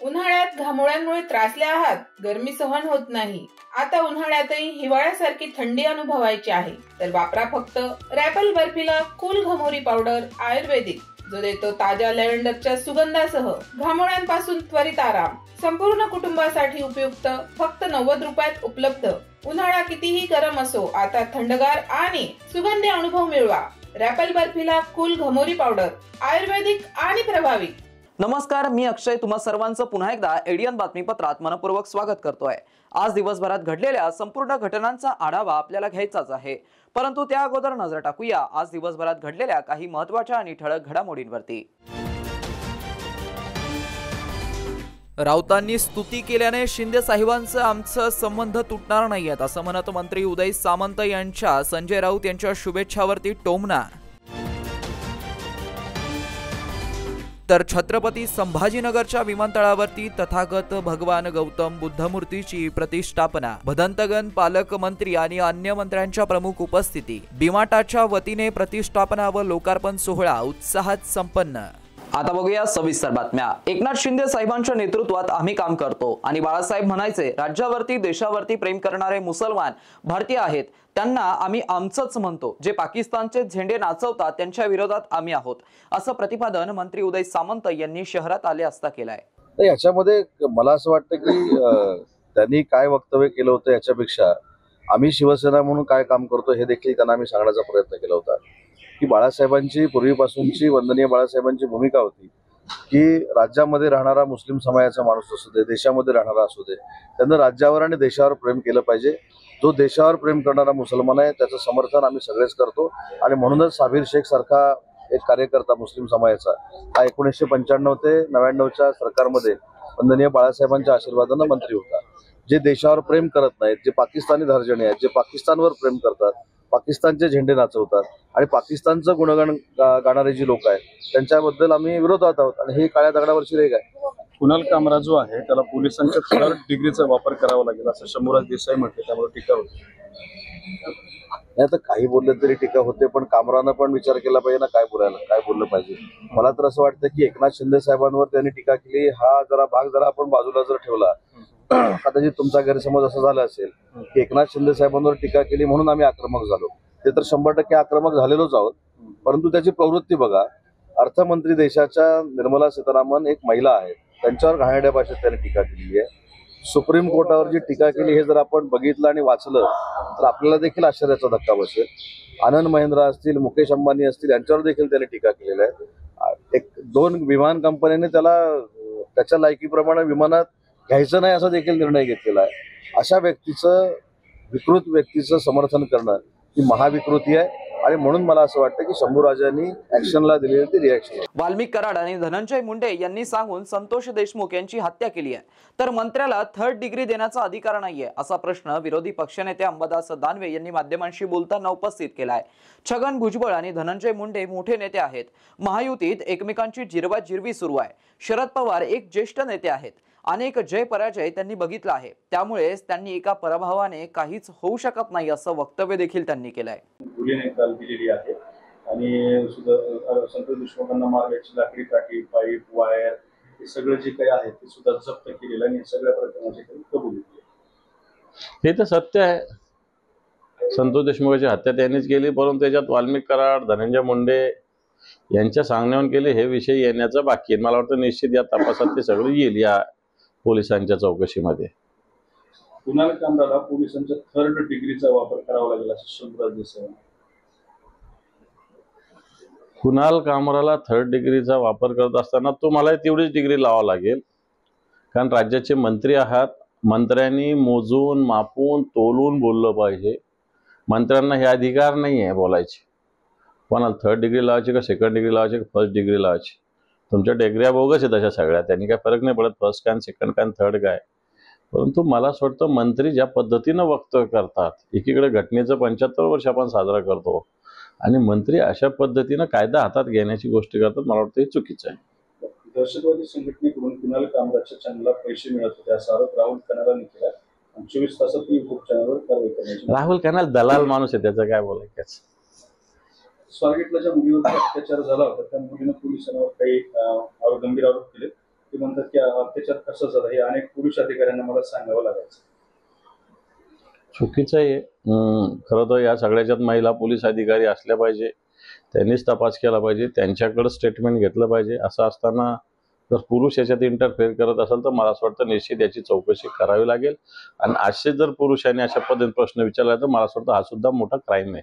उन्हाळ्यात घामोळ्यांमुळे त्रासले आहात, गरमी सहन होत नाही, आता उन्हाळ्यातही हिवाळ्यासारखी थंडी अनुभवायची आहे, तर वापरा फक्त रॅपल बर्फिला कूल घमोरी पावडर आयुर्वेदिक, जो देतो ताज्या लॅव्हेंडरच्या सुगंधासह घामोळ्यांपासून त्वरित आराम. संपूर्ण कुटुंबासाठी उपयुक्त, फक्त 90 रुपयात उपलब्ध. उन्हाळा कितीही गरम असो, आता थंडगार आणि सुगंधी अनुभव मिळवा. रॅपल बर्फिला कूल घमोरी पावडर आयुर्वेदिक आणि प्रभावी. नमस्कार, मी अक्षय तुम्हा सर्वांचं पुन्हा एकदा एडियन बातमीपत्रात मनपूर्वक स्वागत करतोय. आज दिवसभरात घडलेल्या संपूर्ण घटनांचा आढावा आपल्याला घ्यायचाच आहे, परंतु त्या अगोदर नजर टाकूया आज दिवसभरात घडलेल्या काही महत्त्वाच्या आणि ठळक घडामोडींवरती. राऊतांनी स्तुती केल्याने शिंदे साहेबांचं आमचं संबंध तुटणार नाहीयेत असं म्हणत मंत्री उदय सामंत यांच्या संजय राऊत यांच्या शुभेच्छावरती टोमणा. तर छत्रपती संभाजीनगरच्या विमानतळावरती तथागत भगवान गौतम बुद्ध मूर्तीची प्रतिष्ठापना, भदंतगण पालकमंत्री आणि अन्य मंत्र्यांच्या प्रमुख उपस्थिती. बिमाटाच्या वतीने प्रतिष्ठापना व लोकार्पण सोहळा उत्साहात संपन्न. आता बघूया सविस्तर बातम्या. एकनाथ शिंदे साहेबांच्या नेतृत्वात आम्ही काम करतो आणि बाळासाहेब म्हणायचे, राज्यावरती देशावरती प्रेम करणारे मुसलमान भारतीय आहेत, त्यांना आम्ही आमचंच म्हणतो. जे पाकिस्तानचे झेंडे नाचवतात त्यांच्या विरोधात आम्ही आहोत, असं प्रतिपादन मंत्री उदय सामंत यांनी शहरात आले असता केलंय. याच्यामध्ये मला असं वाटतं की त्यांनी काय वक्तव्य केलं होतं याच्यापेक्षा आम्ही शिवसेना म्हणून काय काम करतो हे देखील त्यांना आम्ही सांगण्याचा प्रयत्न केला होता की बाळासाहेबांची पूर्वीपासूनची वंदनीय बाळासाहेबांची भूमिका होती की राज्यामध्ये राहणारा मुस्लिम समाजाचा माणूस असू दे, देशामध्ये राहणारा असू दे, त्यांना राज्यावर आणि देशावर प्रेम केलं पाहिजे. जो देशावर प्रेम करणारा मुसलमान आहे त्याचं समर्थन आम्ही सगळेच करतो आणि म्हणूनच साबीर शेख सारखा एक कार्यकर्ता मुस्लिम समाजाचा हा 1995 ते 99च्या सरकारमध्ये वंदनीय बाळासाहेबांच्या आशीर्वादानं मंत्री होता. जे देशावर प्रेम करत नाहीत, जे पाकिस्तानी धार्जणे आहेत, जे पाकिस्तानवर प्रेम करतात, पाकिस्तानचे झेंडे नाचवतात आणि पाकिस्तानचं गुणगान गाणारे जी लोक आहेत त्यांच्याबद्दल आम्ही विरोधात आहोत आणि ही काळ्या दगडावरची रेघ आहे. कुणाल कामरा जो आहे त्याला पोलिसांच्या 3rd डिग्रीचा वापर करावा लागेल असं शंभूराज देसाई म्हटले, त्यामुळे टीका होती. नाही तर काही बोलले तरी टीका होते, पण कामरानं पण विचार केला पाहिजे ना काय बोललं पाहिजे. मला तर असं वाटतं की एकनाथ शिंदे साहेबांवर त्यांनी टीका केली हा भाग जरा आपण बाजूला जर ठेवला, कदाचित तुमचा गैरसमज असं झाला असेल की एकनाथ शिंदे साहेबांवर टीका केली म्हणून आम्ही आक्रमक झालो. ते तर 100% आक्रमक झालेलोच आहोत, परंतु त्याची प्रवृत्ती बघा. अर्थमंत्री देशाच्या निर्मला सीतारामन एक महिला आहे, त्यांच्यावर घाणेरड्या भाषेत त्यांनी टीका केली आहे. सुप्रीम कोर्टावर जी टीका केली हे जर आपण बघितलं आणि वाचलं तर आपल्याला देखील आश्चर्याचा धक्का बसेल. आनंद महिंद्रा असतील, मुकेश अंबानी असतील, यांच्यावर देखील त्यांनी टीका केलेली आहे. 2 विमान कंपन्यांनी त्याला त्याच्या लायकीप्रमाणे विमानात घ्यायचं नाही असा देखील निर्णय घेतलेला आहे. अशा विकृत व्यक्तीचं समर्थन करणं ही महाविकृती आहे आणि म्हणून मला असं वाटतं की शंभूराजांनी ऍक्शनला दिलेली ती रिॲक्शन. वाल्मिक कराड आणि धनंजय मुंडे यांनी सांगून संतोष देशमुख यांची हत्या केली आहे, तर मंत्र्याला 3rd डिग्री देण्याचा अधिकार नाहीये असा प्रश्न विरोधी पक्षनेते अंबादास दानवे यांनी माध्यमांशी बोलताना उपस्थित केलाय. छगन भुजबळ आणि धनंजय मुंडे मोठे नेते आहेत. महायुतीत एकमेकांची जिरवाजिरवी सुरू आहे. शरद पवार एक ज्येष्ठ नेते आहेत. अनेक जय पराजय त्यांनी बघितला आहे, त्यामुळेच त्यांनी एका पराभवाने काहीच होऊ शकत नाही असं वक्तव्य देखील त्यांनी केलंय. मुलीने काल दिलेली आहे आणि सुद्धा संतोष देशमुखांना मारण्याची लाकडी काठी, पाईप, वायर हे सगळं जे काही आहे ते सुद्धा जप्त केलेलं आणि सगळ्या प्रकरणाची कबुली केली. हे तर सत्य आहे. संतोष देशमुखाची हत्या त्यांनीच केली, परंतु त्याच्यात वाल्मिक कराड, धनंजय मुंडे यांच्या सांगण्यावरून केले हे विषय येण्याचा बाकी आहे. मला वाटतं निश्चित या तपासात ते सगळं येईल या पोलिसांच्या चौकशीमध्ये. कुणाल कामराला पोलिसांच्या 3rd डिग्रीचा वापर करावा लागेल असं शंभूराज देसाई. कुणाल कामराला 3rd डिग्रीचा वापर करत असताना तुम्हाला तेवढीच डिग्री लावावं लागेल, कारण राज्याचे मंत्री आहात. मंत्र्यांनी मोजून मापून तोलून बोललं पाहिजे. मंत्र्यांना हे अधिकार नाही आहे बोलायचे. कोणाला 3rd डिग्री लावायची का 2nd डिग्री लावायची का 1st डिग्री लावायची. तुमच्या डिग्र्या बोगस आहेत अशा सगळ्या, त्यांनी काय फरक नाही पडत 1st काय 2nd काय 3rd काय. परंतु मला असं वाटतं मंत्री ज्या पद्धतीनं वक्तव्य करतात, एकीकडे घटनेचं 75 वर्ष आपण साजरा करतो आणि मंत्री अशा पद्धतीनं कायदा हातात घेण्याची गोष्टी करतात, मला वाटतं हे चुकीचं आहे. दहशतवादी संघटनेकडून कुणाल कामराच्या चॅनलला पैसे मिळत होते असा आरोप राहुल कनारांनी केला. 24 तासात युट्यूब चॅनलवर कारवाई करण्याची. राहुल कनाल दलाल माणूस आहे, त्याचं काय बोलायचं. स्वारगेटला ज्या मुलीवर अत्याचार झाला होता त्या मुलीनं पोलिसांवर काही गंभीर आरोप केले. ते म्हणतात की अत्याचार कसा झाला हे अनेक पुरुष अधिकाऱ्यांना मला सांगावं लागायचं. चुकीचं आहे. खरं तर या सगळ्याच्यात महिला पोलीस अधिकारी असल्या पाहिजे, त्यांनीच तपास केला पाहिजे, त्यांच्याकडे स्टेटमेंट घेतलं पाहिजे. असं असताना जर पुरुष याच्यात इंटरफेअर करत असेल तर मला असं वाटतं निश्चित याची चौकशी करावी लागेल. आणि असे जर पुरुषांनी अशा पद्धतीने प्रश्न विचारला तर मला असं वाटतं हा सुद्धा मोठा क्राईम आहे.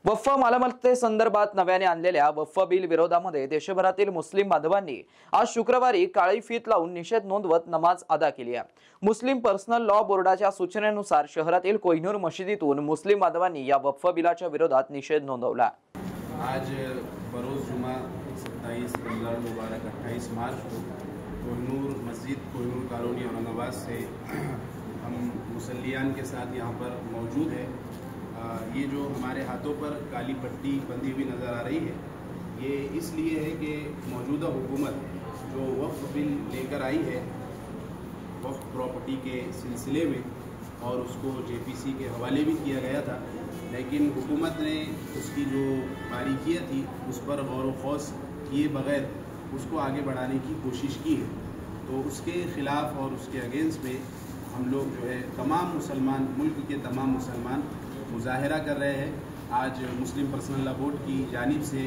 वक्फ मालमत्तेसंदर्भात नव्याने आणलेल्या वक्फ बिल विरोधामध्ये देशभरातील मुस्लिम बांधवांनी आज शुक्रवारी काळी फीत लावून निषेध नोंदवत नमाज अदा केली आहे. मुस्लिम पर्सनल लॉ बोर्डाच्या सूचनेनुसार शहरातील कोहिनूर मशिदीतून मुस्लिम बांधवांनी या वक्फ बिलाच्या विरोधात निषेध नोंदवला. आज बरोज जुमा 27 रमजान मुबारक 28 मार्च को कोहिनूर मस्जिद कोहिनूर कॉलोनी औरंगाबाद से हम मुसल्लियान के साथ यहाँ पर मौजूद है. ये जो हमारे हाथों पर काली पट्टी बंधी हुई नज़र आ रही है ये इसलिए है कि मौजूदा हुकूमत जो वक्फ बिल लेकर आई है वक्फ प्रॉपर्टी के सिलसिले में और उसको JPC के हवाले भी किया गया था, लेकिन हुकूमत ने उसकी जो बारीकियाँ थी उस पर गौर व खौस किए बगैर उसको आगे बढ़ाने की कोशिश की है. तो उसके ख़िलाफ़ और उसके अगेंस्ट में हम लोग जो है तमाम मुसलमान मुल्क के तमाम मुसलमान मुजाहिरा कर रहे हैं. आज मुस्लिम पर्सनल लॉ बोर्ड की जानिब से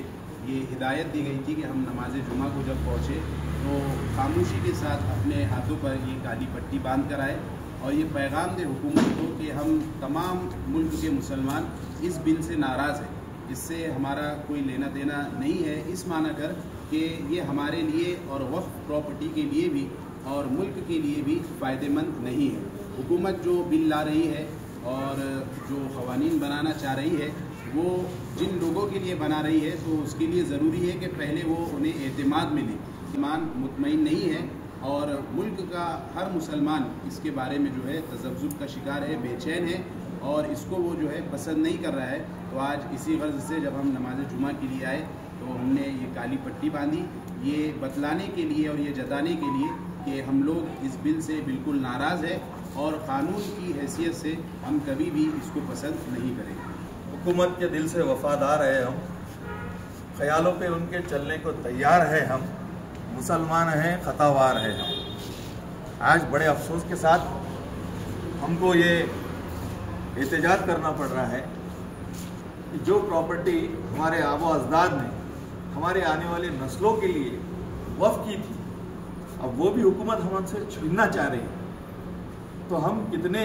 ये हिदायत दी गई थी कि हम नमाज जुमा को जब पहुँचे तो खामोशी के साथ अपने हाथों पर ये काली पट्टी बांध कर आए और ये पैगाम दे हुकूमत को कि हम तमाम मुल्क के मुसलमान इस बिल से नाराज़ हैं. इससे हमारा कोई लेना देना नहीं है, इस माना कर कि ये हमारे लिए और वक्फ प्रॉपर्टी के लिए भी और मुल्क के लिए भी फ़ायदेमंद नहीं है. हुकूमत जो बिल ला रही है और जो क़वानीन बनाना चाह रही है वो जिन लोगों के लिए बना रही है तो उसके लिए ज़रूरी है कि पहले वो उन्हें एतमाद मिले. ईमान मुतमईन नहीं है और मुल्क का हर मुसलमान इसके बारे में जो है तज़ब्ज़ुब का शिकार है, बेचैन है और इसको वो जो है पसंद नहीं कर रहा है. तो आज इसी गर्ज से जब हम नमाज जुमा के लिए आए तो हमने ये काली पट्टी बांधी, ये बतलाने के लिए और ये जताने के लिए कि हम लोग इस बिल से बिल्कुल नाराज़ है और क़ानून की हैसियत से हम कभी भी इसको पसंद नहीं करेंगे. हुकूमत के दिल से वफादार है हम, ख्यालों पे उनके चलने को तैयार है हम, मुसलमान हैं, खतावार हैं हम. आज बड़े अफसोस के साथ हमको ये एहतजाज करना पड़ रहा है कि जो प्रॉपर्टी हमारे आबो अजदाद ने हमारे आने वाली नस्लों के लिए वक्फ की थी अब वो भी हुकूमत हमसे छीनना चाह रही है. तो हम कितने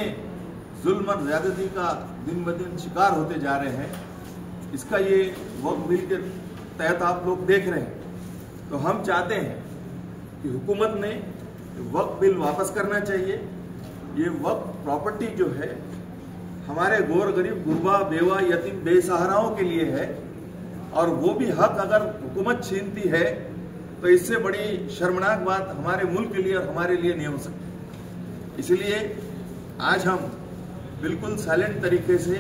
जुल्म और ज़्यादती का दिन ब दिन शिकार होते जा रहे हैं, इसका ये वक्फ बिल के तहत आप लोग देख रहे हैं. तो हम चाहते हैं कि हुकूमत ने वक्फ बिल वापस करना चाहिए. ये वक्फ प्रॉपर्टी जो है हमारे गोर गरीब गुरबा बेवा यतीम बेसहाराओं के लिए है और वो भी हक अगर हुकूमत छीनती है तो इससे बड़ी शर्मनाक बात हमारे मुल्क के लिए और हमारे लिए नहीं हो सकती. इसलिए आज हम बिल्कुल साइलेंट तरीके से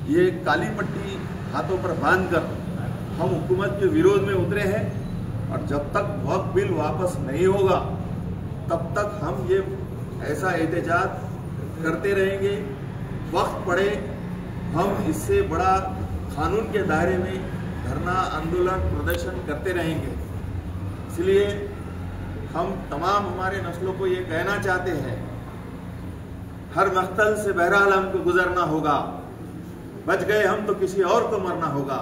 ये काली पट्टी हाथों पर बांधकर हम हुकूमत के विरोध में उतरे हैं और जब तक वक्फ बिल वापस नहीं होगा तब तक हम ये ऐसा एहतजाज करते रहेंगे. वक्त पड़े हम इससे बड़ा कानून के दायरे में धरना आंदोलन प्रदर्शन करते रहेंगे. इसलिए हम तमाम हमारे नस्लों को ये कहना चाहते हैं, हर मख्तल से बहरहाल हमको गुजरना होगा. बच गए हम तो किसी और को मरना होगा.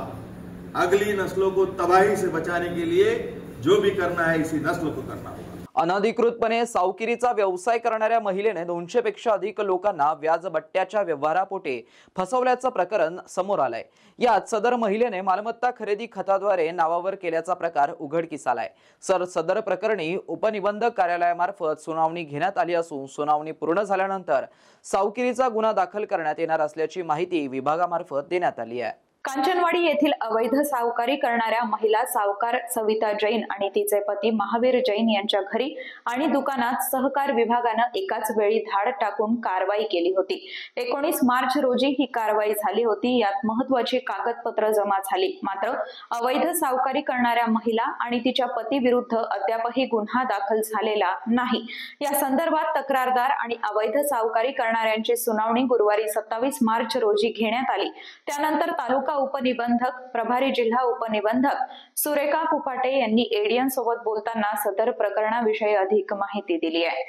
अगली नस्लों को तबाही से बचाने के लिए जो भी करना है इसी नस्ल को करना होगा. अनधिकृतपणे सावकिरीचा व्यवसाय करणाऱ्या महिलेने 200 पेक्षा अधिक लोकांना व्याजबट्ट्याच्या व्यवहारापोटी फसवल्याचं प्रकरण समोर आलंय. यात सदर महिलेने मालमत्ता खरेदी खताद्वारे नावावर केल्याचा प्रकार उघडकीस आलाय. सदर प्रकरणी उपनिबंधक कार्यालयामार्फत सुनावणी घेण्यात आली असून सुनावणी पूर्ण झाल्यानंतर सावकिरीचा गुन्हा दाखल करण्यात येणार असल्याची माहिती विभागामार्फत देण्यात आली आहे. कांचनवाडी येथील अवैध सावकारी करणाऱ्या महिला सावकार सविता जैन आणि तिचे पती महावीर जैन यांच्या घरी आणि दुकानात सहकार विभागानं एकाच वेळी धाड टाकून कारवाई केली होती। 19 मार्च रोजी ही कारवाई झाली होती। यात महत्त्वाची कागदपत्र जमा झाली। मात्र अवैध सावकारी करणाऱ्या महिला आणि तिच्या पती विरुद्ध अद्यापही गुन्हा दाखल झालेला नाही। या संदर्भात तक्रारदार आणि अवैध सावकारी करणाऱ्यांची सुनावणी गुरुवारी 27 मार्च रोजी घेण्यात आली। त्यानंतर तालुका उपनिबंधक प्रभारी जिल्हा उपनिबंधक सुरेखा कुपाटे यांनी एडीएन सोबत बोलताना सदर प्रकरणाविषयी अधिक माहिती दिली आहे।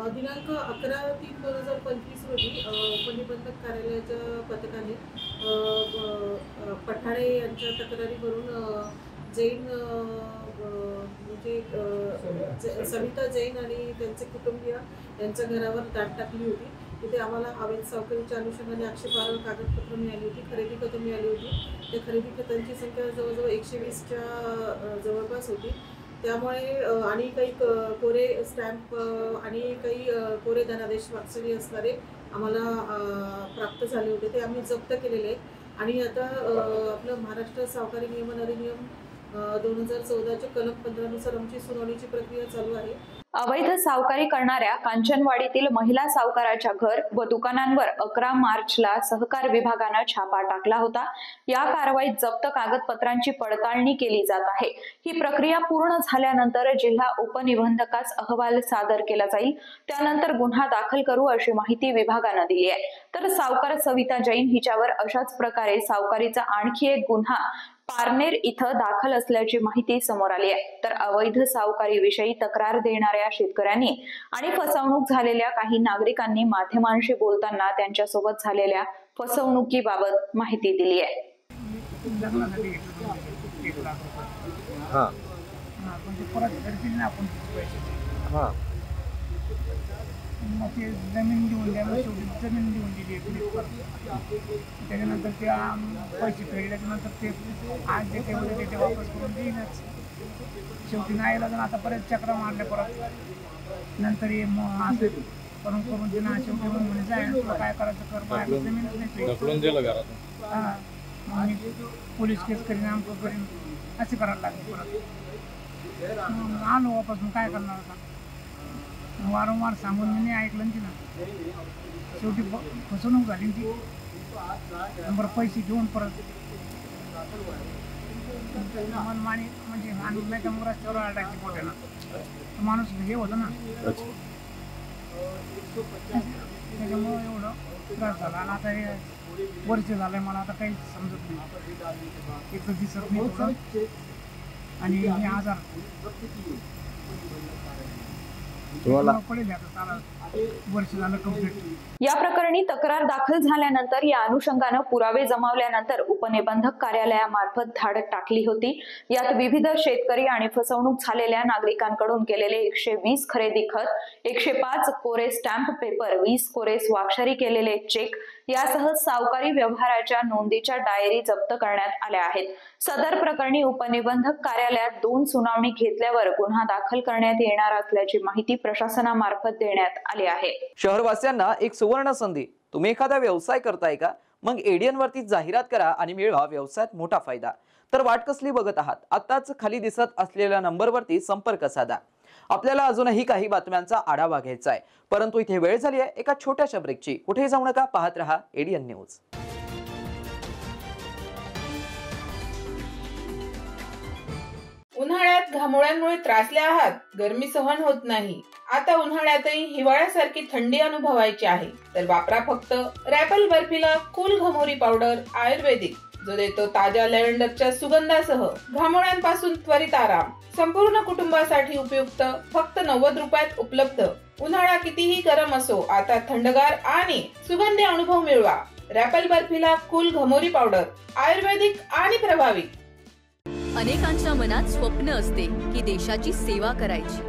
दिनांक 11/3/2025 रोजी उपनिबंधक कार्यालयाच्या पथकाने पठाडे यांच्या तक्रारीवरून जैन म्हणजे सविता जैन आणि त्यांचे कुटुंबीय यांच्या घरावर धाड टाकली होती। तिथे आम्हाला अवैध सावकारीच्या अनुषंगाने आक्षेपार्ह कागदपत्र मिळाली होती, खरेदी खतं मिळाली होती। त्या खरेदी खतांची संख्या जवळजवळ 120च्या जवळपास होती। त्यामुळे आणि काही कोरे स्टॅम्प आणि काही कोरे धनादेश स्वाक्षरी असणारे आम्हाला प्राप्त झाले होते, ते आम्ही जप्त केलेले आहेत। आणि आता आपलं महाराष्ट्र सावकारी नियमन अधिनियम 2014च्या कलम 15 नुसार आमची सुनावणीची प्रक्रिया चालू आहे। अवैध सावकारी करणाऱ्या कांचनवाडीतील महिला सावकाराच्या घर व दुकानांवर 11 मार्चला सहकार विभागानं छापा टाकला होता। या कारवाईत जप्त कागदपत्रांची पडताळणी केली जात आहे। ही प्रक्रिया पूर्ण झाल्यानंतर जिल्हा उपनिबंधकास अहवाल सादर केला जाईल, त्यानंतर गुन्हा दाखल करू अशी माहिती विभागानं दिली आहे। तर सावकार सविता जैन हिच्यावर अशाच प्रकारे सावकारीचा आणखी एक गुन्हा पारनेर इथं दाखल असल्याची माहिती समोर आली आहे। तर अवैध सावकारी विषयी तक्रार देणाऱ्या शेतकऱ्यांनी आणि फसवणूक झालेल्या काही नागरिकांनी माध्यमांशी बोलताना त्यांच्यासोबत झालेल्या फसवणुकीबाबत माहिती दिली आहे। जमीन देऊन द्या, जमीन देऊन दिली, त्याच्यानंतर ते पैसे फेडले, त्याच्यानंतर ते आज देते उद्या देते वापस करून देईनच। शेवटी नाही लागून आता परत चक्र मारले, परत नंतर ये असं करून करून देणार। शेवटी मग म्हणजे जाय तुला काय करायचं कर, बाहेर जमीनच नाही। हां, मग मी पोलीस केस करीन, आमचं करीन, असे करायला लागले। परत आलो वापस, मग काय करणार आता? वारंवार सांगून मी नाही ऐकलं तिला, शेवटी फसवणूक झाली ती। नंबर पैसे घेऊन परत मनमानी म्हणजे नाही तर मग रस्त्यावर आडायची पोट्याला माणूस हे होतं ना, त्याच्यामुळं एवढं त्रास झाला। आणि आता हे वर्ष झालंय, मला आता काही समजत नाही, एक तर दिसत नाही थोडं, आणि हे आजार या प्रकरणी तक्रार दाखल झाल्यानंतर या अनुषंगानं पुरावे जमावल्यानंतर उपनिबंधक कार्यालयामार्फत धाड टाकली होती। यात विविध शेतकरी आणि फसवणूक झालेल्या नागरिकांकडून केलेले 120 खरेदी खत, 105 कोरे स्टॅम्प पेपर, 20 कोरे स्वाक्षरी केलेले चेक यासह सावकारी व्यवहाराच्या नोंदीच्या डायरी जप्त करण्यात आल्या आहेत। सदर प्रकरणी उपनिबंधक कार्यालयात 2 सुनावणी घेतल्यावर गुन्हा दाखल करण्यात येणार असल्याची माहिती प्रशासनामार्फत देण्यात आली आहे। शहरवासियांना एक सुवर्ण संधी। तुम्ही एखादा व्यवसाय करताय का? मग एडीएन वरती जाहिरात करा आणि मिळवा व्यवसायात मोठा फायदा। तर वाट कसली बघत आहात? आताच खाली दिसत असलेल्या नंबरवरती संपर्क साधा। आपल्याला अजूनही काही बातम्यांचा आढावा घ्यायचा आहे, परंतु इथे वेळ झाली आहे एका छोट्याशा ब्रेकची। कुठेही जाऊ नका, पाहत रहा एडीएन न्यूज। उन्हाळ्यात घामोळ्यांमुळे त्रासले आहात, गरमी सहन होत नाही, आता उन्हाळ्यातही हिवाळ्यासारखी थंडी अनुभवायची आहे, तर वापरा फक्त रॅपल बर्फीला कूल घमोरी पावडर आयुर्वेदिक, जो देतो ताज्या लॅव्हेंडरच्या सुगंधासह घामोळ्यांपासून त्वरित आराम। संपूर्ण कुटुंबासाठी उपयुक्त, फक्त 90 रुपयात उपलब्ध। उन्हाळा कितीही गरम असो, आता थंडगार आणि सुगंधी अनुभव मिळवा। रॅपल बर्फीला कूल घमोरी पावडर आयुर्वेदिक आणि प्रभावी। अनेकांच्या मनात स्वप्न असते की देशाची सेवा करायची,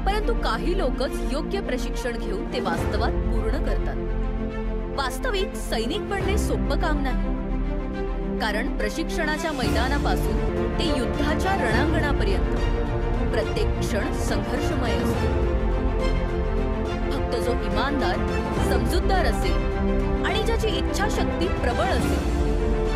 परंतु काही लोकच योग्य प्रशिक्षण घेऊन ते वास्तवात पूर्ण करतात। वास्तविक सैनिक बनणे सोपं काम नाही, कारण प्रशिक्षणाच्या मैदानापासून ते युद्धाच्या रणांगणापर्यंत प्रत्येक क्षण संघर्षमय असतो। फक्त जो इमानदार, समजूतदार असेल आणि ज्याची इच्छाशक्ती प्रबळ असेल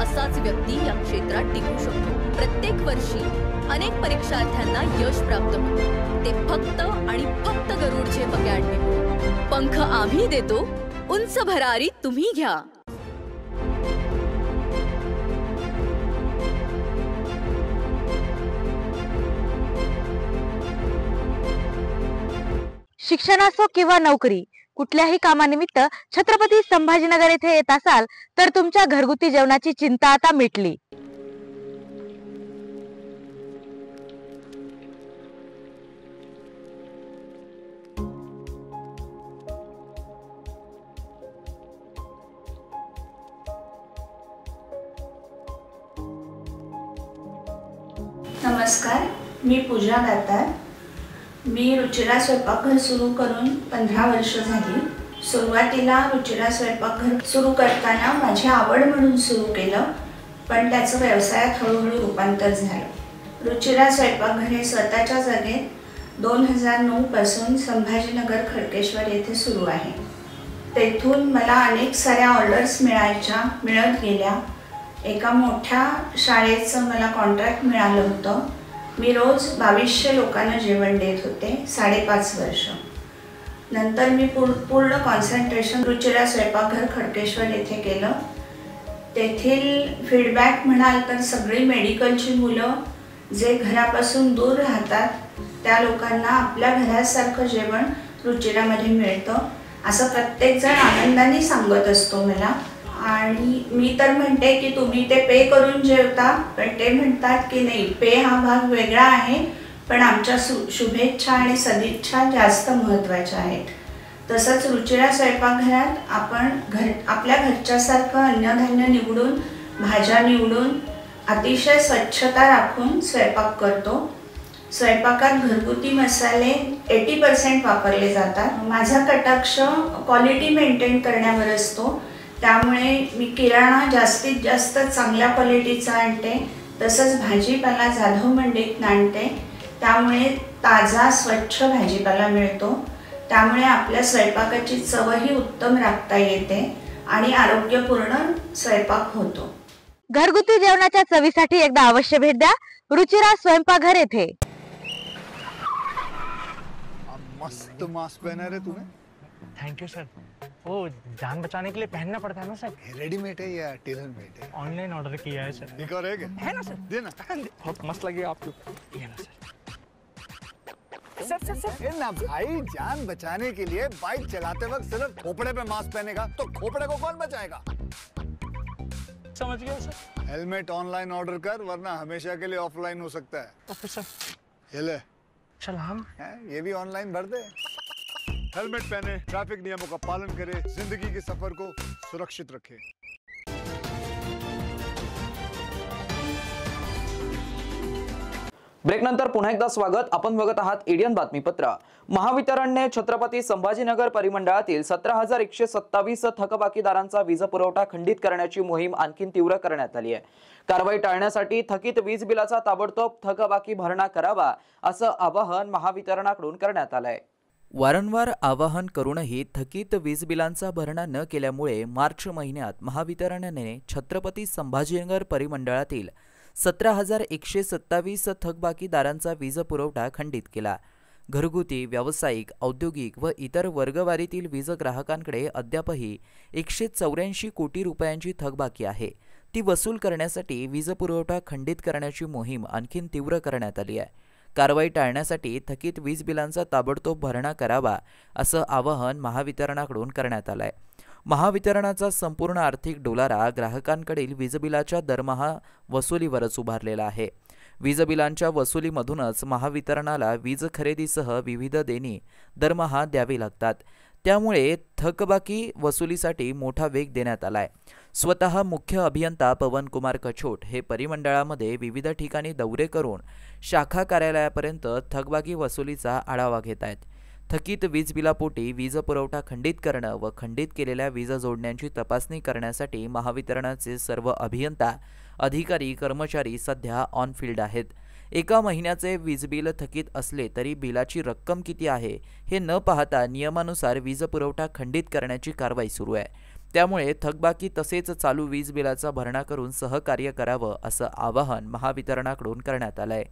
असाच व्यक्ती या क्षेत्रात टिकू शकतो. प्रत्येक वर्षी अनेक परीक्षार्थ्यांना यश प्राप्त होते, ते फक्त आणि फक्त गरुडचे अकॅडमी. पंख आम्ही देतो, उंच भरारी तुम्ही घ्या. शिक्षण असो किंवा नोकरी, कुठल्याही कामानिमित्त छत्रपती संभाजीनगर येथे येत असाल तर तुमच्या घरगुती जेवणाची चिंता आता मिटली. नमस्कार, मी पूजा दातार. मी रुचिरा स्वयंपाकघर सुरू करून 15 वर्ष झाली. सुरुवातीला रुचिरा स्वयंपाकघर सुरू करताना माझी आवड म्हणून सुरू केलं, पण त्याचं व्यवसायात हळूहळू रूपांतर झालं. रुचिरा स्वयंपाकघर हे स्वतःच्या जागेत 2009 पासून संभाजीनगर खडकेश्वर येथे सुरू आहे. तेथून मला अनेक साऱ्या ऑर्डर्स मिळत गेल्या. एका मोठ्या शाळेचं मला कॉन्ट्रॅक्ट मिळालं होतं. मी रोज 2200 लोकांना जेवण देत होते 5.5 वर्ष. नंतर मी पूर्ण कॉन्सन्ट्रेशन रुचिरा स्वयंपाकघर खडकेश्वर येथे केलं. तेथील फीडबॅक म्हणाल तर सगळी मेडिकलची मुलं जे घरापासून दूर राहतात त्या लोकांना आपल्या घरासारखं जेवण रुचिरामध्ये मिळतं असं प्रत्येकजण आनंदाने सांगत असतो मला. आणि मी तर म्हणते की तुम्ही ते पे करून जेवता, पण ते म्हणतात की नाही, पे हा भाग वेगळा आहे, पण आमच्या शुभेच्छा आणि सदिच्छा जास्त महत्त्वाच्या आहेत. तसंच रुचिरा स्वयंपाकघरात आपण आपल्या घरच्यासारखं अन्नधान्य निवडून, भाज्या निवडून, अतिशय स्वच्छता राखून स्वयंपाक करतो. स्वयंपाकात घरगुती मसाले 80% वापरले जातात. माझा कटाक्ष क्वालिटी मेंटेन करण्यावर असतो, त्यामुळे मी किराणा जास्तीत जास्त चांगल्या क्वालिटीचा आणते. तसंच भाजीपाला जाधव मंडईतून आणते, त्यामुळे ताजा स्वच्छ भाजीपाला मिळतो. त्यामुळे आपल्या स्वयंपाकाची चवही उत्तम राखता येते आणि आरोग्यपूर्ण स्वयंपाक होतो. घरगुती जेवणाच्या चवीसाठी एकदा अवश्य भेट द्या रुचिरा स्वयंपाकघर येथे. मस्त मास्क पहना रे तूने. Thank you sir. वो जान बचाने के लिए पहनना पड़ता है ना सर. रेडीमेड है या टेलर मेड है? ऑनलाइन ऑर्डर किया है सर. एक और है ना सर. देना. बहुत मस्त लगी आपको. ये ना सर. सर ना भाई, जान बचाने के लिए बाइक चलाते वक्त सिर्फ खोपड़े पे मास्क पहनेगा तो खोपड़े को कौन बचाएगा? समझ गया सर. हेलमेट ऑनलाइन ऑर्डर कर, वरना हमेशा के लिए ऑफलाइन हो सकता है. Okay sir. ये ले. चल हम ये भी ऑनलाइन भर दे. हेलमेट पहने, ट्रैफिक नियमों का पालन करे, जिंदगी के सफर को सुरक्षित रखे. ब्रेकनंतर पुन्हा एकदा स्वागत. आपण बघत आहात एडियन बातमीपत्र. महावितरणने छत्रपती संभाजीनगर परिमंडळातील 17,127 थकबाकीदारांचा वीज पुरवठा खंडित करण्याची मोहीम आणखी तीव्र करण्यात आली आहे. कारवाई टाळण्यासाठी थकीत वीज बिलाचा ताबडतोब थकबाकी भरणा करावा असं आवाहन महावितरणाकडून करण्यात आलंय. वारंवार आवाहन करूनही थकीत वीज बिलांचा भरणा न केल्यामुळे मार्च महिन्यात महावितरणने छत्रपती संभाजीनगर परिमंडळातील 17,127 थकबाकीदारांचा वीज पुरवठा खंडित केला. घरगुती, व्यावसायिक, औद्योगिक व इतर वर्गवारीतील वीज ग्राहकांकडे अद्यापही 184 कोटी रुपयांची थकबाकी आहे. ती वसूल करण्यासाठी वीज पुरवठा खंडित करण्याची मोहीम आणखीन तीव्र करण्यात आली आहे. कारवाई टाळण्यासाठी थकीत वीज बिलांचा ताबडतोब भरणा करावा असं आवाहन महावितरणाकडून करण्यात आलंय. महावितरणाचा संपूर्ण आर्थिक डोलारा ग्राहकांकडील वीजबिलाच्या दरमहा वसुलीवरच उभारलेला आहे. वीजबिलांच्या वसुलीमधूनच महावितरणाला वीज खरेदीसह विविध देणी दरमहा द्यावी लागतात. त्यामुळे थकबाकी वसुलीसाठी मोठा वेग देण्यात आलाय. स्वतः मुख्य अभियंता पवन कुमार कछोट हे परिमंडळामध्ये विविध ठिकाणी दौरे करून शाखा कार्यालयापर्यंत थकबाकी वसुलीचा आढावा घेत आहेत. थकीत वीज बिलापोटी वीज पुरवठा खंडित करणं व खंडित केलेल्या वीज जोडण्यांची तपासणी करण्यासाठी महावितरणाचे सर्व अभियंता, अधिकारी, कर्मचारी सध्या ऑन फील्ड आहेत. एका महिन्याचे वीज बिल थकीत असले तरी बिलाची रक्कम किती आहे हे न पाहता नियमानुसार वीज पुरवठा खंडित करण्याची कारवाई सुरू आहे. त्यामुळे थकबाकी तसेच चालू वीज बिलाचा भरणा करून सहकार्य करावं असं आवाहन महावितरणाकडून करण्यात आलंय।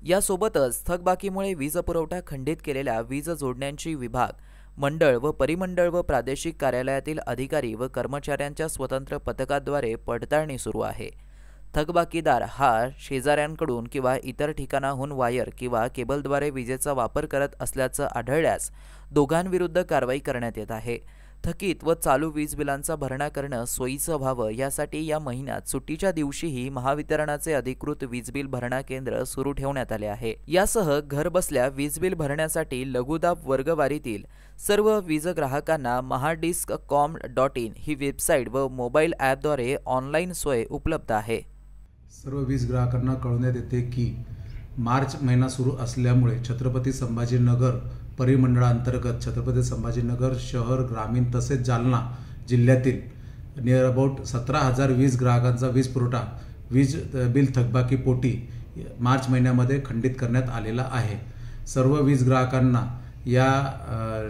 यासोबतच थकबाकीमुळे वीज पुरवठा खंडित केलेल्या वीज जोडण्यांची विभाग, मंडळ व परिमंडळ व प्रादेशिक कार्यालयातील अधिकारी व कर्मचाऱ्यांच्या स्वतंत्र पथकाद्वारे पडताळणी सुरू आहे। थकबाकीदार हा शेजाऱ्यांकडून किंवा इतर ठिकाणाहून वायर किंवा केबलद्वारे विजेचा वापर करत असल्याचं आढळल्यास दोघांविरुद्ध कारवाई करण्यात येत आहे। थकीत व चालू वीज बिलांचा भरणा करणं सोयीचं व्हावं यासाठी या महिन्यात सुट्टीच्या दिवशीही महावितरणाचे अधिकृत वीज बिल भरणा केंद्र सुरू ठेवण्यात आले आहे। यासह घरबसल्या वीज बिल भरण्यासाठी लघुदाब वर्गवारीतील सर्व वीज ग्राहकांना mahadisk.com.in ही वेबसाईट व मोबाईल ॲपद्वारे ऑनलाईन सोय उपलब्ध आहे। सर्व वीज ग्राहकांना कळवण्यात येते की मार्च महिना सुरू असल्यामुळे छत्रपती संभाजीनगर परिमंडळांतर्गत छत्रपती संभाजीनगर शहर, ग्रामीण तसेच जालना जिल्ह्यातील नियर अबाउट 17,000 वीज ग्राहकांचा वीज पुरवठा वीज बिल थकबाकीपोटी मार्च महिन्यामध्ये खंडित करण्यात आलेला आहे। सर्व वीज ग्राहकांना या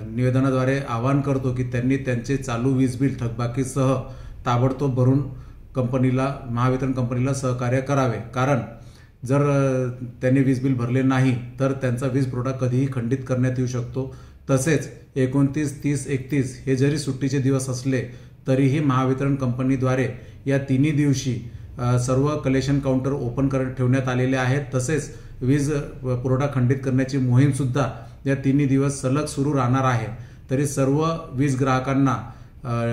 निवेदनाद्वारे आवाहन करतो की त्यांनी त्यांचे चालू वीज बिल थकबाकीसह ताबडतोब भरून महावितरण कंपनीला सहकार्य करावे, कारण जर त्यांनी वीज बिल भरले नाही तर त्यांचा वीज पुरवठा कधीही खंडित करण्यात येऊ शकतो। तसेच 29, 30, 31 हे जरी सुट्टीचे दिवस असले तरीही महावितरण कंपनीद्वारे या तिन्ही दिवशी सर्व कलेक्शन काउंटर ओपन ठेवण्यात आलेले आहेत। तसेच वीज पुरवठा खंडित करण्याची मोहीमसुद्धा या तिन्ही दिवस सलग सुरू राहणार आहे। तरी सर्व वीज ग्राहकांना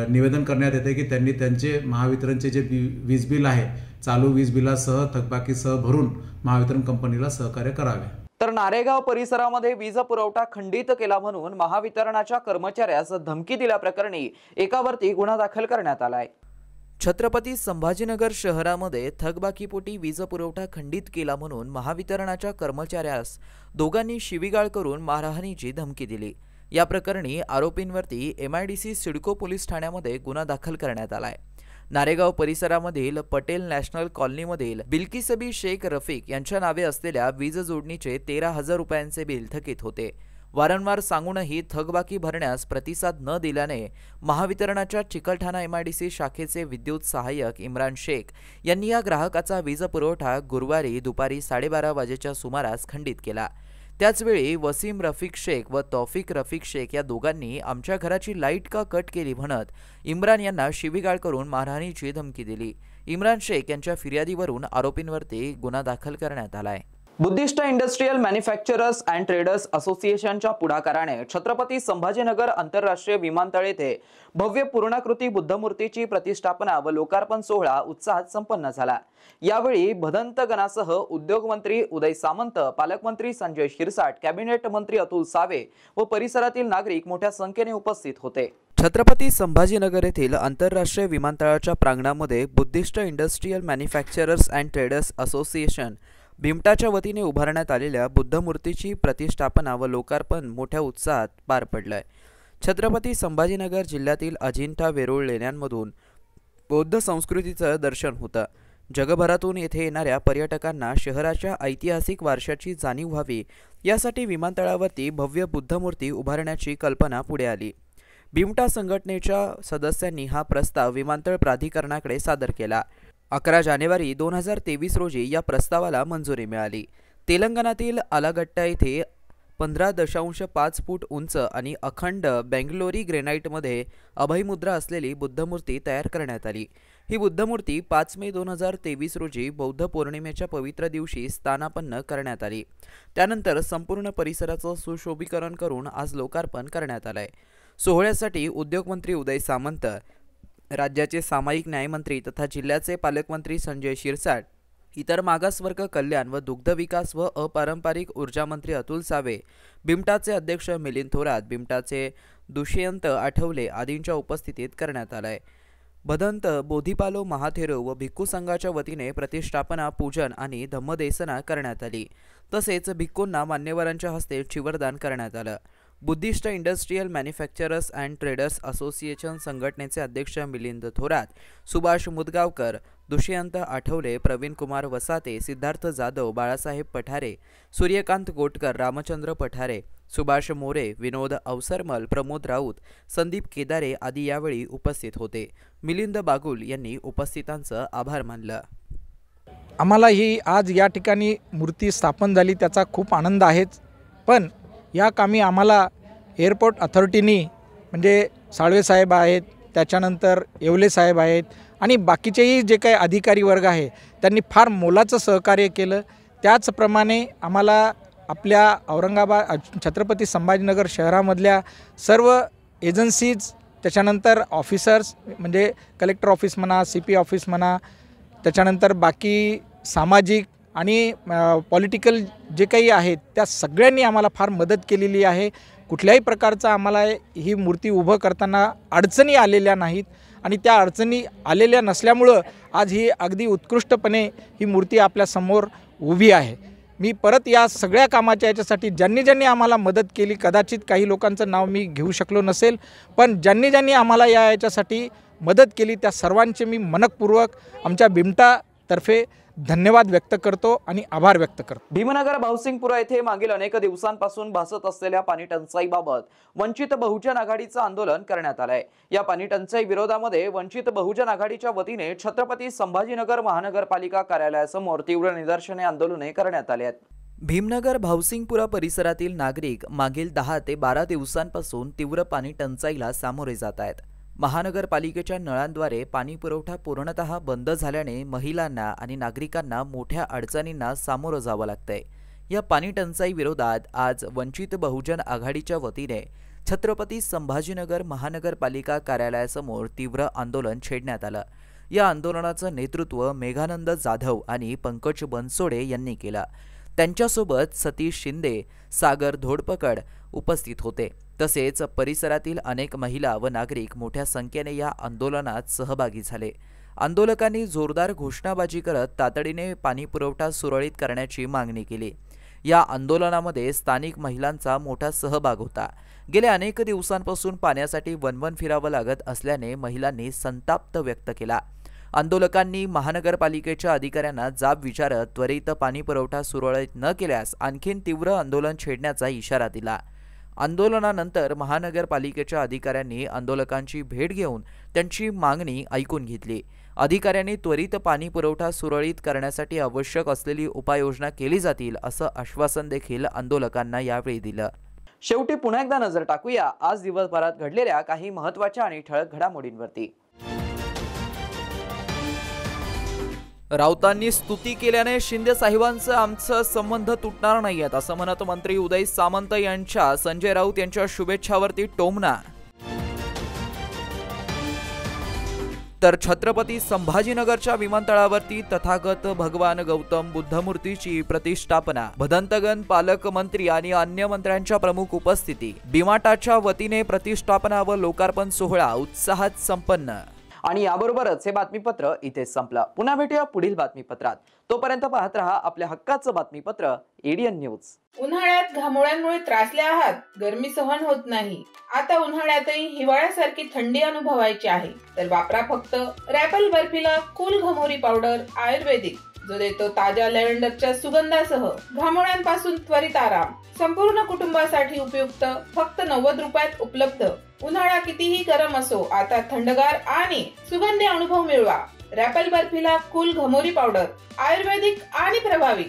निवेदन करण्यात येते की त्यांनी त्यांचे महावितरणचे जे वीज बिल आहे चालू वीज बिलासह थकबाकीसह भरून महावितरण कंपनीला सहकार्य करावे। तर नारेगाव परिसरामध्ये वीज पुरवठा खंडित केला म्हणून महावितरणाच्या कर्मचाऱ्यास धमकी दिल्याप्रकरणी एकावरती गुन्हा दाखल करण्यात आलाय। छत्रपती संभाजीनगर शहरामध्ये थकबाकीपोटी वीज पुरवठा खंडित केला म्हणून महावितरणाच्या कर्मचाऱ्यास दोघांनी शिवीगाळ करून मारहाणीची धमकी दिली। या प्रकरणी आरोपींवरती MIDC सिडको पोलीस ठाण्यामध्ये गुन्हा दाखल करण्यात आलाय। नारेगाव परिसरामधील पटेल नॅशनल कॉलनीमधील बिल्किसबी शेख रफीक यांच्या नावे असलेल्या वीज जोडणीचे 13,000 रुपयांचे बिल थकीत होते। वारंवार सांगूनही थकबाकी भरण्यास प्रतिसाद न दिल्याने महावितरणाच्या चिकलठाणा MIDC शाखेचे विद्युत सहाय्यक इम्रान शेख यांनी या ग्राहकाचा वीज पुरवठा गुरुवारी दुपारी 12:30 वाजेच्या सुमारास खंडित केला। त्याचवेळी वसीम रफीक शेख व तौफिक रफीक शेख या दोघांनी आमच्या घराची लाईट का कट केली म्हणत इम्रान यांना शिवीगाळ करून मारहाणीची धमकी दिली। इम्रान शेख यांच्या फिर्यादीवरून आरोपींवरती गुन्हा दाखल करण्यात आलाय। Buddhist industrial manufacturers and traders असोसिएशनच्या पुढाकाराने छत्रपती संभाजीनगर आंतरराष्ट्रीय विमानतळ येथे भव्य पूर्णाकृती बुद्धमूर्तीची प्रतिष्ठापना व लोकार्पण सोहळा उत्साहात संपन्न झाला। यावेळी भदंतगणासह उद्योग मंत्री उदय सामंत, पालकमंत्री संजय शिरसाट, कॅबिनेट मंत्री अतुल सावे व परिसरातील नागरिक मोठ्या संख्येने उपस्थित होते। छत्रपती संभाजीनगर येथील आंतरराष्ट्रीय विमानतळाच्या प्रांगणामध्ये Buddhist industrial manufacturers and traders association भीमटाच्या वतीने उभारण्यात आलेल्या बुद्धमूर्तीची प्रतिष्ठापना व लोकार्पण मोठ्या उत्साहात पार पडलंय। छत्रपती संभाजीनगर जिल्ह्यातील अजिंठा वेरूळ लेण्यांमधून बौद्ध संस्कृतीचं दर्शन होतं। जगभरातून येथे येणाऱ्या पर्यटकांना शहराच्या ऐतिहासिक वारशाची जाणीव व्हावी यासाठी विमानतळावरती भव्य बुद्धमूर्ती उभारण्याची कल्पना पुढे आली। भीमटा संघटनेच्या सदस्यांनी हा प्रस्ताव विमानतळ प्राधिकरणाकडे सादर केला। 11 जानेवारी 2023 रोजी या प्रस्तावाला मंजुरी मिळाली। तेलंगणातील आलागट्टा येथे 15.5 फूट उंच आणि अखंड बेंगलोरी ग्रेनाइटमध्ये अभयमुद्रा असलेली बुद्धमूर्ती तयार करण्यात आली। ही बुद्धमूर्ती 5 मे 2023 रोजी बौद्ध पौर्णिमेच्या पवित्र दिवशी स्थानापन्न करण्यात आली। त्यानंतर संपूर्ण परिसराचं सुशोभीकरण करून आज लोकार्पण करण्यात आलंय। सोहळ्यासाठी उद्योगमंत्री उदय सामंत, राज्याचे सामाजिक न्यायमंत्री तथा जिल्ह्याचे पालकमंत्री संजय शिरसाट, इतर मागासवर्ग कल्याण व दुग्ध विकास व अपारंपरिक ऊर्जा मंत्री अतुल सावे, भीमटाचे अध्यक्ष मिलिंद थोरात, भीमटाचे दुष्यंत आठवले आदींच्या उपस्थितीत करण्यात आलाय। भदंत, बोधिपालो महाथेरो व भिक्खू संघाच्या वतीने प्रतिष्ठापना, पूजन आणि धम्मदेसना करण्यात आली। तसेच भिक्खूंना मान्यवरांच्या हस्ते चिवरदान करण्यात आलं। Buddhist industrial manufacturers and traders association संघटनेचे अध्यक्ष मिलिंद थोरात, सुभाष मुदगावकर, दुष्यंत आठवले, प्रवीण कुमार वसाते, सिद्धार्थ जाधव, बाळासाहेब पठारे, सूर्यकांत गोटकर, रामचंद्र पठारे, सुभाष मोरे, विनोद अवसरमल, प्रमोद राऊत, संदीप केदारे आदी यावेळी उपस्थित होते. मिलिंद बागुल यांनी उपस्थितांचं आभार मानलं. आम्हाला ही आज या ठिकाणी मूर्ती स्थापन झाली त्याचा खूप आनंद आहेच, पण या कामी आम्हाला एअरपोर्ट अथॉरिटीनी म्हणजे साळवे साहेब आहेत, त्याच्यानंतर येवले साहेब आहेत आणि बाकीचेही जे काही अधिकारी वर्ग आहे त्यांनी फार मोलाचं सहकार्य केलं. त्याचप्रमाणे आम्हाला आपल्या औरंगाबाद छत्रपती संभाजीनगर शहरामधल्या सर्व एजन्सीज, त्याच्यानंतर ऑफिसर्स म्हणजे कलेक्टर ऑफिस म्हणा, CP ऑफिस म्हणा, त्याच्यानंतर बाकी सामाजिक आणि पॉलिटिकल जे काही आहेत त्या सगळ्यांनी आम्हाला फार मदत केलेली आहे. कुठल्याही प्रकारचा आम्हाला ही मूर्ती उभं करताना अडचणी आलेल्या नाहीत आणि त्या अडचणी आलेल्या नसल्यामुळं आज ही अगदी उत्कृष्टपणे ही मूर्ती आपल्यासमोर उभी आहे. मी परत या सगळ्या कामाच्या याच्यासाठी ज्यांनी आम्हाला मदत केली, कदाचित काही लोकांचं नाव मी घेऊ शकलो नसेल, पण ज्यांनी आम्हाला याच्यासाठी मदत केली त्या सर्वांचे मी मनपूर्वक आमच्या बिमटातर्फे धन्यवाद व्यक्त करतो आणि आभार व्यक्त करतो. भीमनगर भाऊसिंगपुरा येथे मागील अनेक दिवसांपासून भासत असलेल्या पाणी टंचाईबाबत वंचित बहुजन आघाडीचं आंदोलन करण्यात आलंय. या पाणी टंचाई विरोधामध्ये वंचित बहुजन आघाडीच्या वतीने छत्रपती संभाजीनगर महानगरपालिका कार्यालयासमोर तीव्र निदर्शने आंदोलने करण्यात आली आहेत. भीमनगर भाऊसिंगपुरा परिसरातील नागरिक मागील 10 ते 12 दिवसांपासून तीव्र पाणी टंचाईला सामोरे जात आहेत. महानगरपालिकेच्या नळांद्वारे पाणी पुरवठा पूर्णतः बंद झाल्याने महिलांना आणि नागरिकांना मोठ्या अडचणींना सामोरं जावं लागतंय. या पाणी टंचाई विरोधात आज वंचित बहुजन आघाडीच्या वतीने छत्रपती संभाजीनगर महानगरपालिका कार्यालयासमोर तीव्र आंदोलन छेडण्यात आलं. या आंदोलनाचं नेतृत्व मेघानंद जाधव आणि पंकज बनसोडे यांनी केलं. त्यांच्यासोबत सतीश शिंदे, सागर धोडपकड उपस्थित होते. तसेच परिसरातील अनेक महिला व नागरिक मोठ्या संख्येने या आंदोलनात सहभागी झाले. आंदोलकांनी जोरदार घोषणाबाजी करत तातडीने पाणी पुरवठा सुरळीत करण्याची मागणी केली. या आंदोलनामध्ये स्थानिक महिलांचा मोठा सहभाग होता. गेल्या अनेक दिवसांपासून पाण्यासाठी वणवण फिरावं लागत असल्याने महिलांनी संताप व्यक्त केला. आंदोलकांनी महानगरपालिकेच्या अधिकाऱ्यांना जाब विचारत त्वरित पाणी पुरवठा सुरळीत न केल्यास आणखीन तीव्र आंदोलन छेडण्याचा इशारा दिला. आंदोलनानंतर महानगरपालिकेच्या अधिकाऱ्यांनी आंदोलकांची भेट घेऊन त्यांची मागणी ऐकून घेतली. अधिकाऱ्यांनी त्वरित पाणी पुरवठा सुरळीत करण्यासाठी आवश्यक असलेली उपाययोजना केली जातील असं आश्वासन देखील आंदोलकांना यावेळी दिलं. शेवटी पुन्हा एकदा नजर टाकूया आज दिवसभरात घडलेल्या काही महत्त्वाच्या आणि ठळक घडामोडींवरती. राऊतांनी स्तुती केल्याने शिंदे साहेबांचं आमचं संबंध तुटणार नाहीयेत असं म्हणत मंत्री उदय सामंत यांच्या संजय राऊत यांच्या शुभेच्छावरती टोमणा. तर छत्रपती संभाजीनगरच्या विमानतळावरती तथागत भगवान गौतम बुद्ध मूर्तीची प्रतिष्ठापना, भदंतगण पालकमंत्री आणि अन्य मंत्र्यांच्या प्रमुख उपस्थिती. बिमाटाच्या वतीने प्रतिष्ठापना व लोकार्पण सोहळा उत्साहात संपन्न. आणि याबरोबरच हे बातमीपत्र इथेच संपलं. पुन्हा भेटूया पुढील बातमीपत्रात. तोपर्यंत पाहत रहा आपल्या हक्काचं बातमीपत्र एडीएन न्यूज. उन्हाळ्यात घामोळ्यांमुळे त्रासले आहात, गरमी सहन होत नाही, आता उन्हाळ्यातही हिवाळ्यासारखी थंडी अनुभवायची आहे, तर वापरा फक्त रॅपल बर्फीला कूल घमोरी पावडर आयुर्वेदिक, जो देतो ताज्या लॅव्हेंडरच्या सुगंधासह घामोळ्यांपासून त्वरित आराम. संपूर्ण कुटुंबासाठी उपयुक्त, फक्त 90 रुपयात उपलब्ध. उन्हाळा कितीही गरम असो, आता थंडगार आणि सुगंधी अनुभव मिळवा. रॅपल बर्फीला कूल घमोरी पावडर आयुर्वेदिक आणि प्रभावी.